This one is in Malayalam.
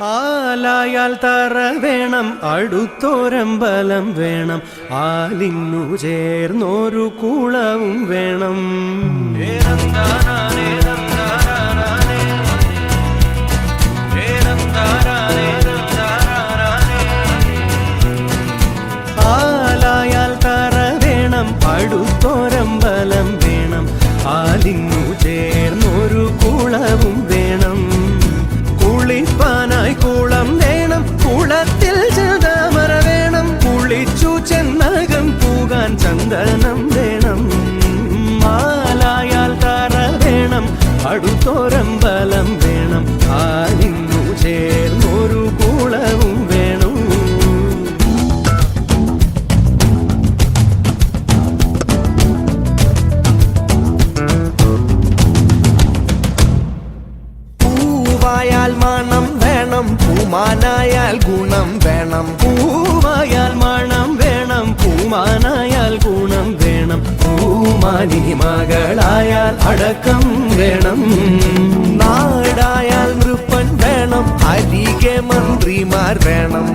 ആലായാൽ തറ വേണം, അടുത്തോരമ്പലം വേണം, ആലിന്നു ചേർന്നൊരു കുളവും വേണം. ആലായാൽ തറ വേണം, അടുത്തോരമ്പലം വേണം, ആലിന്നു ചേർന്നൊരു കുളവും വേണം. കുളിപ്പാനായി കുളം വേണം, കുളത്തിൽ ചെതാമര വേണം, കുളിച്ചു ചെന്നകം പൂകാൻ ചന്ദനം വേണം. ആലായാൽ തറ വേണം, അടുത്തോരമ്പലം വേണം, ആലിന്നു ചേർന്നൊരു കുളവും വേണം. പൂവായാൽ മണം വേണം, പൂമാനായാൽ ഗുണം വേണം. പൂവായാൽ മണം വേണം, പൂമാനായാൽ ഗുണം വേണം. പൂമാനി മകളായാൽ അടക്കം വേണം. നാടായാൽ നൃപ്പൻ വേണം, അരികെ മന്ത്രിമാർ വേണം.